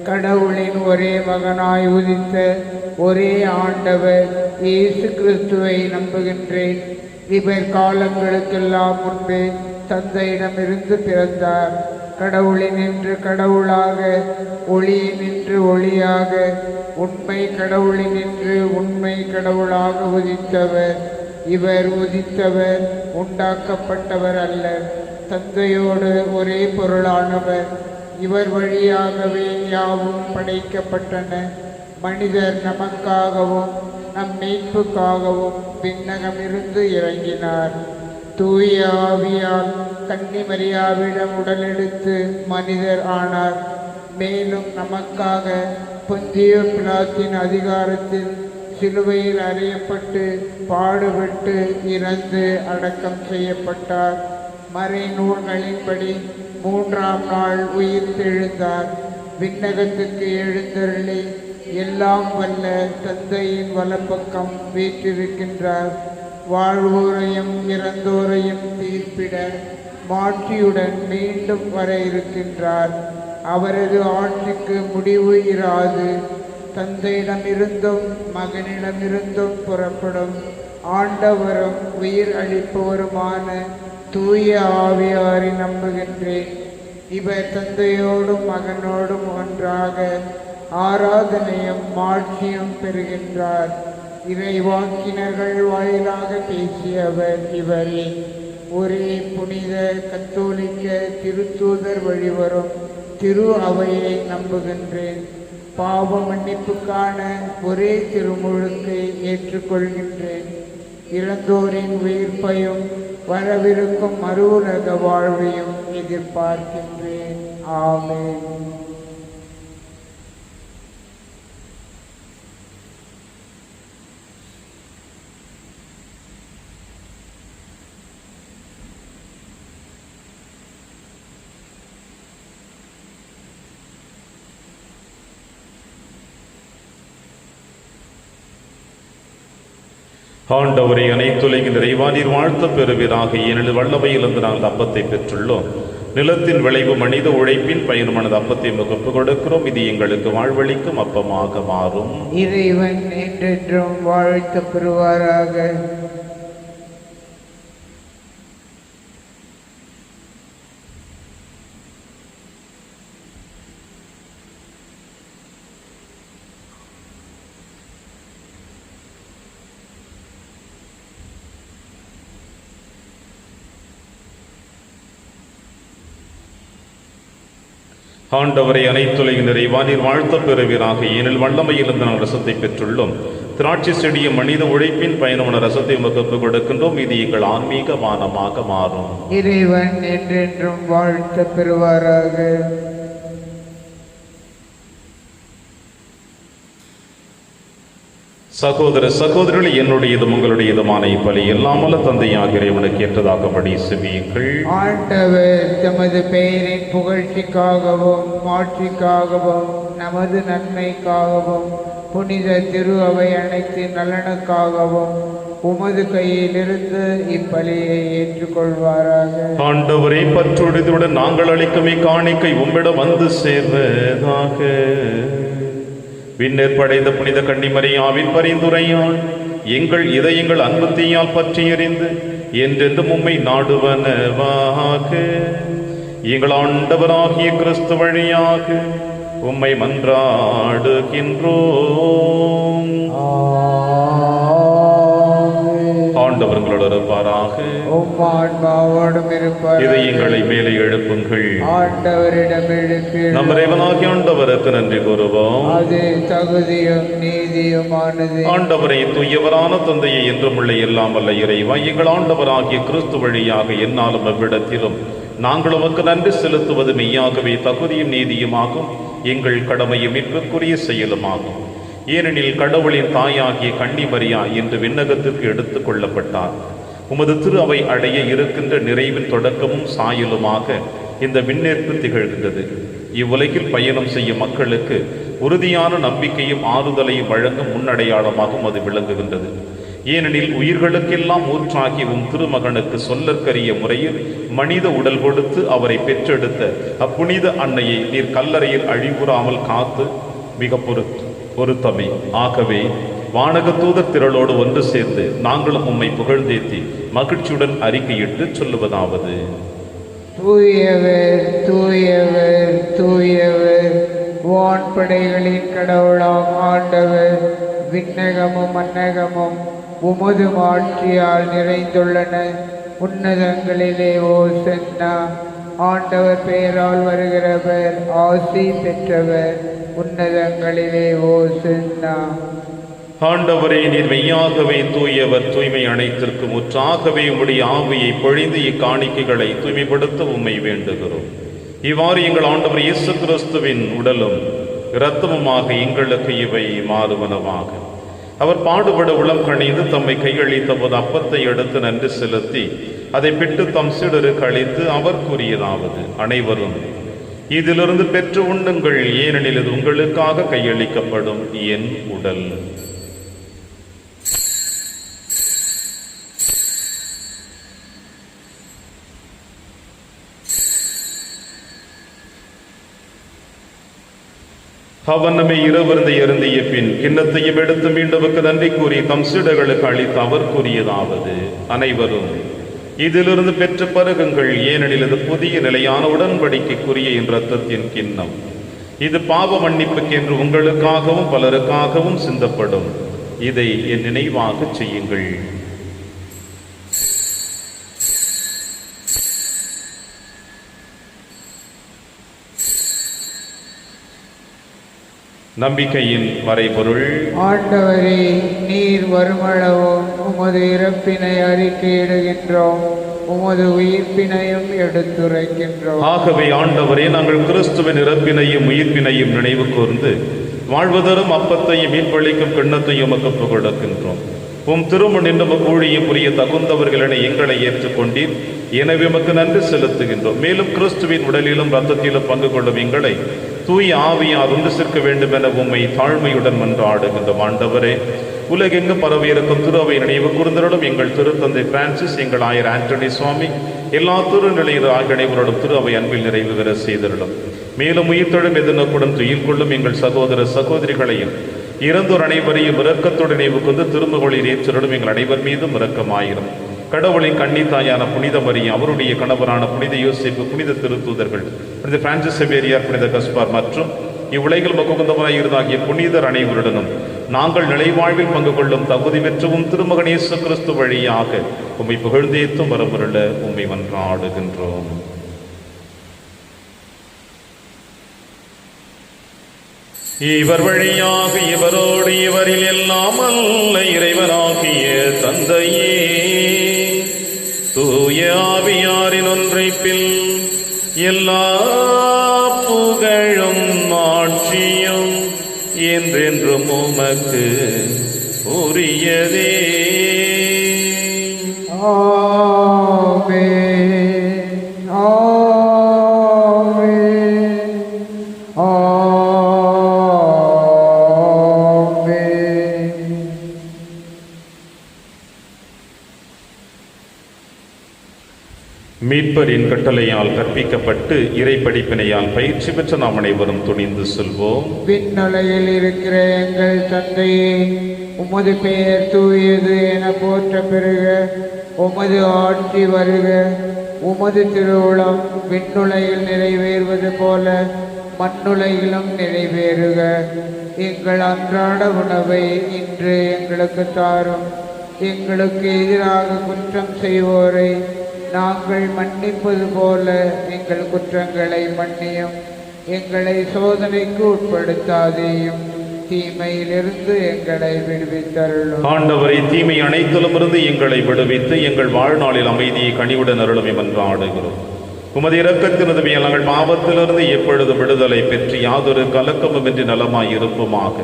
கடவுளின் ஒரே மகனாய் உதித்த ஒரே ஆண்டவர் இயேசு கிறிஸ்துவை நம்புகின்றேன். இவர் காலங்களுக்கெல்லாம் முன்பே தந்தையிடமிருந்து பிறந்தார். கடவுளினின்று கடவுளாக, ஒளியினின்று ஒளியாக, உண்மை கடவுளினின்று உண்மை கடவுளாக உதித்தவர். இவர் உதித்தவர், உண்டாக்கப்பட்டவர் அல்ல, தந்தையோடு ஒரே பொருளானவர். இவர் வழியாகவே யாவும் படைக்கப்பட்டன. மனிதர் நமக்காகவும் நம் மீட்புக்காகவும் விண்ணகமிருந்து இறங்கினார். தூய ஆவியால் கன்னி மரியாவிடம் உடலெடுத்து மனிதர் ஆனார். மேலும் நமக்காக பொந்திய பிலாத்தின் அதிகாரத்தில் சிலுவையில் அறையப்பட்டு பாடுபட்டு இறந்து அடக்கம் செய்யப்பட்டார். மறைநூல்களின்படி 3ஆம் நாள் உயிர் தெழுந்தார். விண்ணகத்துக்கு எழுந்தருளி எல்லாம் வல்ல தந்தையின் வலப்பக்கம் வீற்றிருக்கின்றார். வாழ்வோரையும் இறந்தோரையும் தீர்ப்பிட மாட்சியுடன் மீண்டும் வர இருக்கின்றார். அவரது ஆட்சிக்கு முடிவு இராது. தந்தையிடமிருந்தும் மகனிடமிருந்தும் புறப்படும் ஆண்டவரும் உயிர் அளிப்பவருமான தூய ஆவியாரை நம்புகின்றேன். இவர் தந்தையோடும் மகனோடும் ஒன்றாக ஆராதனையும் மாட்சியும் பெறுகின்றார். இறைவாக்கினர்கள் வாயிலாக பேசியவர் இவரே. ஒரே புனித கத்தோலிக்க திருத்தூதர் வழிவரும் திரு அவையை நம்புகின்றேன். பாவ மன்னிப்புக்கான ஒரே திருமுழுக்கை ஏற்றுக்கொள்கின்றேன். இறந்தோரின் உயிர்ப்பையும் வரவிருக்கும் மறுவுலக வாழ்வையும் எதிர்பார்க்கின்றேன். ஆமென். ஆண்டவரை அனைத்துலகின் இறைவானீர் வாழ்த்த பெறுவீராக. ஏனெனில் வல்லமையிலிருந்து நாங்கள் அப்பத்தை பெற்றுள்ளோம். நிலத்தின் விளைவு மனித உழைப்பின் பயனுமானது அப்பத்தை முகப்பு கொடுக்கிறோம். இது எங்களுக்கு வாழ்வளிக்கும் அப்பமாக மாறும். இறைவன் என்றென்றும் வாழ்த்த பெறுவாராக. ஆண்டவரை அனைத்துலகின் நிறைவா நீர் வாழ்த்தப் பெறுவீராக. ஏனில் வல்லமையிலிருந்து நாங்கள் ரசத்தை பெற்றுள்ளோம். திராட்சை செடிய மனித உழைப்பின் பயணமான ரசத்தை உமக்கு கொடுக்கின்றோம். இது எங்கள் ஆன்மீக மானமாக மாறும். இறைவன் என்றென்றும் வாழ்த்த பெறுவாராக. சகோதர சகோதரிகள், என்னுடையதும் உங்களுடையதுமான இப்பலி எல்லாமல்ல தந்தையாக இறைவனுக்கு ஏற்றதாகபடி செவியுங்கள். ஆண்டவர் தமது பெயரின் புகழ்ச்சிக்காகவும் மாட்சிக்காகவும் நமது நன்மைக்காகவும் புனித திரு அவை அனைத்து நலனுக்காகவும் உமது கையிலிருந்து இப்பலியை ஏற்றுக்கொள்வாராக. ஆண்டவரை பற்றுடையதுடன் நாங்கள் அளிக்கும் இக்காணிக்கை உம்மிடம் வந்து சேர்வதாக. விண்ணேற் படைத்த புனித கன்னிமரியாவின் பரிந்துரையால் எங்கள் இதயங்கள் அன்பு தீயால் பற்றி எறிந்து என்றென்றும் உம்மை நாடுவனவாக. எங்கள் ஆண்டவராகிய கிறிஸ்து வழியாக உம்மை மன்றாடுகின்றோம். ஆண்டவர்களோடு இருப்பாராக. இதயங்களை மேலே எழுப்புங்கள். ஆண்டவரிடம் எழுப்பி நம் இறைவனாகிய ஆண்டவருக்கு நன்றி கூறுவோம். அது தகுதியும் நீதியுமானது. ஆண்டவரை தூயவரான தந்தையை என்றும் உள்ள எல்லாம் வல்ல இறைவா, எங்கள் ஆண்டவராகிய கிறிஸ்து வழியாக என்னாலும் அவ்விடத்திலும் நாங்கள் உமக்கு நன்றி செலுத்துவது மெய்யாகவே தகுதியும் நீதியுமாகும், எங்கள் கடமையும் மீட்புக்குரிய செயலுமாகும். ஏனெனில் கடவுளின் தாயாகிய கன்னிமரியா என்று விண்ணகத்திற்கு எடுத்துக் கொள்ளப்பட்டார். உமது திரு அவை அடைய இருக்கின்ற நிறைவின் தொடக்கமும் சாயலுமாக இந்த விண்ணேற்பு திகழ்கின்றது. இவ்வுலகில் பயணம் செய்யும் மக்களுக்கு உறுதியான நம்பிக்கையும் ஆறுதலையும் வழங்கும் முன்னடையாளமாகவும் அது விளங்குகின்றது. ஏனெனில் உயிர்களுக்கெல்லாம் ஊற்றாகி உம் திருமகனுக்கு சொல்லற்கரிய முறையில் மனித உடல் கொடுத்து அவரை பெற்றெடுத்த அப்புனித அன்னையை நீர் கல்லறையில் அழிவுறாமல் காத்து மிக பொருத்தமை. ஆகவே வானக தூதர் திரளோடு ஒன்று சேர்ந்து நாங்களும் உம்மை புகழ்ந்தேத்தி மகிழ்ச்சியுடன் அறிக்கையிட்டு சொல்லுவதாவது: தூயவர் தூயவர் தூயவர், வான்படைகளின் கடவுளாம் ஆண்டவர். விண்ணகமும் மன்னகமும் உமது ஆட்சியால் நிறைந்துள்ளன. உன்னதங்களிலே ஓசன்னா. ஆண்டவர் பெயரால் வருகிறவர் ஆசி பெற்றவர். உன்னதங்களிலே ஓசன்னா. ஆண்டவரே, நீர் மெய்யாகவே தூயவர், தூய்மை அனைத்திற்கு முற்றாகவே உம்முடைய ஆவியை பொழிந்து இக்காணிக்கைகளை தூய்மைப்படுத்த உம்மை வேண்டுகிறோம். இவ்வாறு எங்கள் ஆண்டவர் இயேசு கிறிஸ்துவின் உடலும் இரத்தமுமாக எங்களுக்கு இவை மாறுவனவாக. அவர் பாடுபட உளம் கணிந்து தம்மை கையளித்த போது அப்பத்தை எடுத்து நன்றி செலுத்தி அதை பிட்டு தம் சீடருக்கு அளித்து அவர் கூறியதாவது: அனைவரும் இதிலிருந்து பெற்று உண்ணுங்கள், ஏனெனில் இது உங்களுக்காக கையளிக்கப்படும் என் உடல். அவ்வண்ணமே இரவிருந்தை அருந்திய பின் கிண்ணத்தையும் எடுத்து மீண்டவுக்கு நன்றி கூறி தம் சீடர்களுக்கு அளித்து அவர் கூறியதாவது: அனைவரும் இதிலிருந்து பெற்று பருகுங்கள், ஏனெனில் இது புதிய நிலையான உடன்படிக்கைக்குரிய என் இரத்தத்தின் கிண்ணம். இது பாவ மன்னிப்புக்கென்று உங்களுக்காகவும் பலருக்காகவும் சிந்தப்படும். இதை என் நினைவாக செய்யுங்கள். நம்பிக்கையின் மறைபொருள். ஆண்டவரே, நீர் வருமளவும் உமது இறப்பினை அறிக்கையிடுகின்றோம், உமது உயிர்ப்பினையும் எடுத்துரைக்கின்றோம். ஆகவே ஆண்டவரே, நாங்கள் கிறிஸ்துவின் இறப்பினையும் உயிர்ப்பினையும் நினைவு கூர்ந்து வாழ்வதரும் அப்பத்தையும் மீன்பளிக்கும் கிண்ணத்தையும் உமக்கு கொடுக்கின்றோம். உம் திருமுன் நின்று ஊழியம் புரிய தகுந்தவர்களென எங்களை ஏற்றுக்கொண்டீர். எனவே உமக்கு நன்றி செலுத்துகின்றோம். மேலும் கிறிஸ்துவின் உடலிலும் இரத்தத்திலும் பங்கு கொள்ளும் எங்களை தூய ஆவியார் ஒன்று சேர்க்க வேண்டும் என உம்மை தாழ்மையுடன் மன்றாடுகின்றோம். ஆண்டவரே, உலகெங்கும் பரவி இருக்கும் திரு அவை நினைவு கூர்ந்தருளும். எங்கள் திருத்தந்தை பிரான்சிஸ், எங்கள் ஆயர் ஆண்டனி சுவாமி, எல்லா திருநிலையில் ஆகிய அனைவரோடும் திரு அவை அன்பில் நிறைவு பெற செய்தருளும். மேலும் உயிர்த்தெழும் எதிர்நோக்குடன் துயில் கொள்ளும் எங்கள் சகோதர சகோதரிகளையும் இறந்தோர் அனைவரையும் இரக்கத்துடன் நினைவு கொண்டு திருமகளில் ஏற்றருளும். எங்கள் அனைவர் மீதும் இரக்கமாயிரும். கடவுளின் கன்னித்தாயான புனித மரியா, அவருடைய கணவரான புனித யோசேப்பு, புனித திருத்தூதர்கள், புனித பிரான்சிஸ் சேவியர், புனித கஸ்பார் மற்றும் இவ்வுலகில் மகுந்தவராய் இருந்தாகிய புனிதர் அனைவருடனும் நாங்கள் நிலைவாழ்வில் பங்கு கொள்ளும் தகுதி பெற்றவும் திருமகன் இயேசு கிறிஸ்து வழியாக உம்மை புகழ்ந்தேத்தும் வரமுருள உம்மை மன்றாடுகின்றோம். இவர் வழியாக இவரோடு இவரில் எல்லாம் அல்ல இறைவனாகிய தந்தையே தூய ஆவியாரின் ஒன்றைப்பில் எல்லா புகழும் ஆட்சியும் என்றென்றும் உமக்கு உரியதே. ஆமென், ஆமென், ஆமென். மீட்பரின் கட்டளையால் கற்பிக்கப்பட்டு இறை படிப்பினையால் பயிற்சி பெற்ற நாம் அனைவரும் துணிந்து செல்வோம். விண்ணுலகில் இருக்கிற எங்கள் தந்தையே, உமது பெயர் தூயது என போற்ற பெறுக. உமது ஆட்சி வருக. உமது திருவுளம் விண்ணுலகில் நிறைவேறுவது போல மண்ணுலகிலும் நிறைவேறுக. எங்கள் அன்றாட உணவை இன்று எங்களுக்கு தாரும். எங்களுக்கு எதிராக குற்றம் செய்வோரை நாங்கள் மன்னிப்பது போல எங்கள் குற்றங்களை மன்னியும். எங்களை சோதனைக்கு உட்படுத்தாதேயும், தீமையிலிருந்து எங்களை விடுவித்தருளும். ஆண்டவரை தீமை அனைத்திலும் இருந்து எங்களை விடுவித்து எங்கள் வாழ்நாளில் அமைதியை கனிவுடன் அருளும் என்றாடுகிறோம். உமது இரக்கத்தின் உதவியால் நாங்கள் பாவத்திலிருந்து எப்பொழுது விடுதலை பெற்று யாதொரு கலக்கமுமின்றி நலமாய் இருப்போமாக.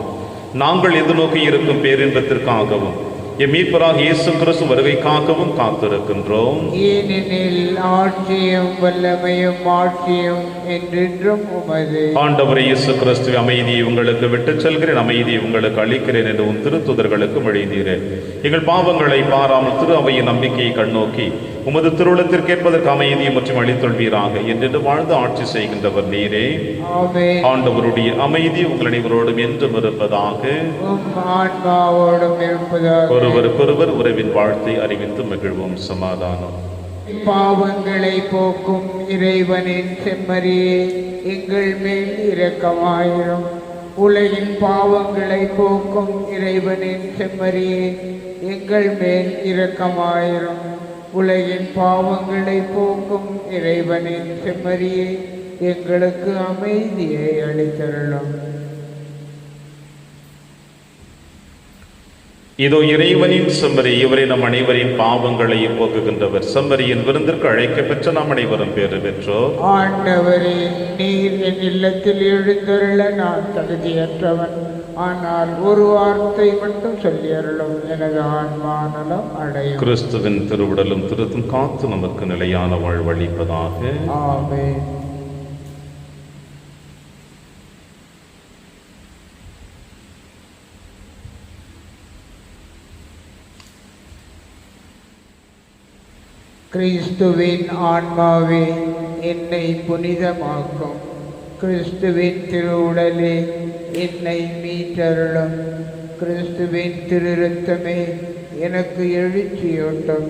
நாங்கள் எதிர்நோக்கி இருக்கும் பேரின்பத்திற்காகவும் எம் மீட்பராக இயேசு கிறிஸ்து வருகைக்காகவும் காத்திருக்கின்றோம். ஏனெனில் ஆட்சியும் வல்லமையும் ஆட்சியும் என்றென்றும் உமது. ஆண்டவரே இயேசு கிறிஸ்து, அமைதியை உங்களுக்கு விட்டுச் செல்கிறேன், அமைதியை உங்களுக்கு அளிக்கிறேன் என்று உன் திருத்துதர்களுக்கு எழுதினீர். எங்கள் பாவங்களை பாராமல் திரு அவையின் நம்பிக்கையை கண்ணோக்கி உமது திருவுளத்திற்கேற்பதற்கு அமைதியை மற்றும் அளித்தொள்வீராக என்று வாழ்ந்து ஆட்சி செய்கின்றவர் நீரே. ஆமென். ஆண்டவருடைய அமைதி உங்கள் அனைவரோடும் என்றும் இருப்பதாக. ஆன்மாவோடும் இருப்பதாக. ஒருவருக்கொருவர் உறவின் வாழ்த்தை அறிவித்து மகிழ்வோம். சமாதானம். பாவங்களை போக்கும் இறைவனின் செம்மறியே, எங்கள் மேல் இரக்கமாயிரும். உலகின் பாவங்களை போக்கும் இறைவனின் செம்மறியே, எங்கள் மேல் இரக்கமாயிரும். உலகின் பாவங்களை போக்கும் இறைவனின் செம்மறியே, எங்களுக்கு அமைதியை அளித்தருளும். இதோ இறைவனின் செம்மறி, இவரை நம் அனைவரின் பாவங்களை போக்குகின்றவர். செம்மறியின் விருந்திற்கு அழைக்க பெற்ற நாம் அனைவரும் பேறு பெற்றோர். ஆண்டவரே, நீர் என் இல்லத்தில் எழுந்தருள நான் தகுதியற்றவன். ஆனால் ஒரு வார்த்தை மட்டும் சொல்லியருளும், எனது ஆன்மா நலம் அடையும். கிறிஸ்துவின் திருவுடலும் திருத்தும் காத்து நமக்கு நிலையான வாழ்வளிப்பதாக. ஆமென். கிறிஸ்துவின் ஆன்மாவே, என்னை புனிதமாக்கும். கிறிஸ்துவின் திருவுடலே, என்னை மீட்டருளும். கிறிஸ்துவின் திருரத்தமே, எனக்கு எழுச்சியூட்டும்.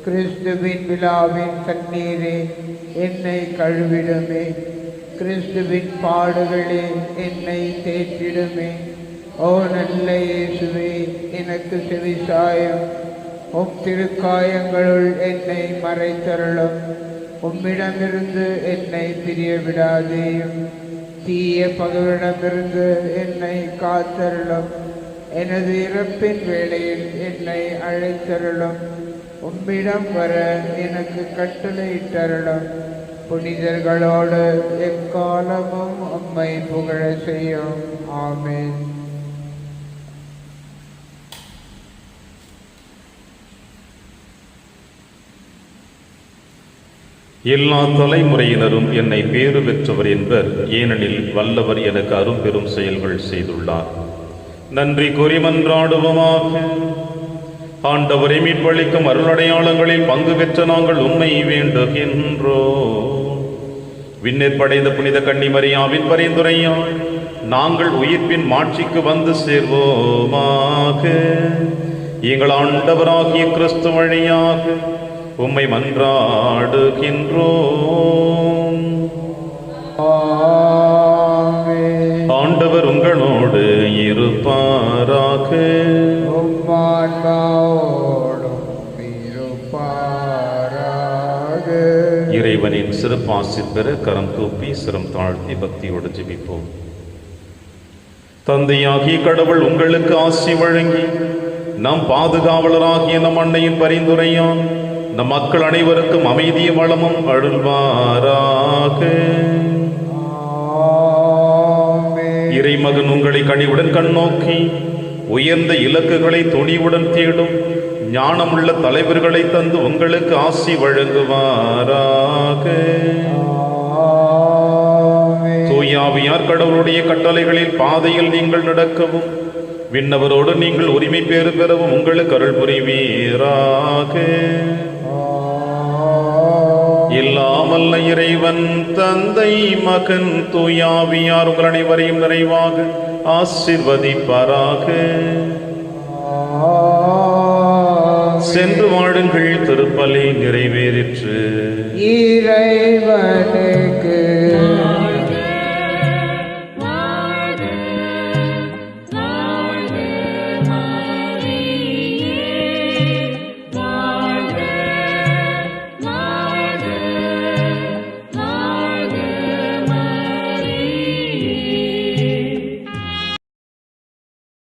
கிறிஸ்துவின் விழாவின் தண்ணீரே, என்னை கழுவிடுமே. கிறிஸ்துவின் பாடுகளே, என்னை தேற்றிடுமே. ஓ நல்ல இயேசுவே, எனக்கு செவிசாயும். உம் திருக்காயங்களுள் என்னை மறைத்தருளும். உம்மிடமிருந்து என்னை பிரிய விடாதேயும். தீய பகைவரிடமிருந்து என்னை காத்தருளும். எனது இறப்பின் வேளையில் என்னை அழைத்தருளும். உம்மிடம் வர எனக்கு கட்டளையிட்டருளும். புனிதர்களோடு எக்காலமும் உம்மை புகழ செய்யும். ஆமென். எல்லா தலைமுறையினரும் என்னை பேறு பெற்றவர் என்பர், ஏனெனில் வல்லவர் எனக்கு அரும்பெரும் செயல்கள் செய்துள்ளார். நன்றி கூறி மன்றாடுவோமாக. ஆண்டவரை மீட்பளிக்கும் அருளடையாளங்களில் பங்கு பெற்ற நாங்கள் உம்மை வேண்டுகின்றோம். விண்ணேற்படைந்த புனித கன்னிமரியாவின் பரிந்துரையால் நாங்கள் உயிர்ப்பின் மாட்சிக்கு வந்து சேர்வோமாக. எங்கள் ஆண்டவராகிய கிறிஸ்து வழியாக உம்மை மன்றாடுகின்றோம். ஆமென். ஆண்டவர் உங்களோடு இருப்பாராக. உம்மான்மாவோடும் இருப்பாராக. இறைவனின் சிறப்பாசி பெற கரம் தூப்பி சிரம் தாழ்த்தி பக்தியோடு ஜெபிப்போம். தந்தையாகிய கடவுள் உங்களுக்கு ஆசி வழங்கி நம் பாதுகாவலராகிய நம் அன்னையின் பரிந்துரையால் நம் மக்கள் அனைவருக்கும் அமைதியும் வளமும் அருள்வாராக. இறைமகன் உங்களை கனிவுடன் கண்ணோக்கி உயர்ந்த இலக்குகளை துணிவுடன் தேடும் ஞானமுள்ள தலைவர்களை தந்து உங்களுக்கு ஆசி வழங்குவாராக. தூயாவியார் கடவுளுடைய கட்டளைகளில் பாதையில் நீங்கள் நடக்கவும் விண்ணவரோடு நீங்கள் உரிமை பேறு பெறவும் உங்களுக்கு அருள் புரிவீராக. இல்லாமல்ல இறைவன் தந்தை மகன் தூயாவியார் உங்கள் அனைவரையும் நிறைவாக ஆசீர்வதிப்பாராக. சென்று வாழுங்கள், திருப்பலி நிறைவேறிற்று. இறைவனே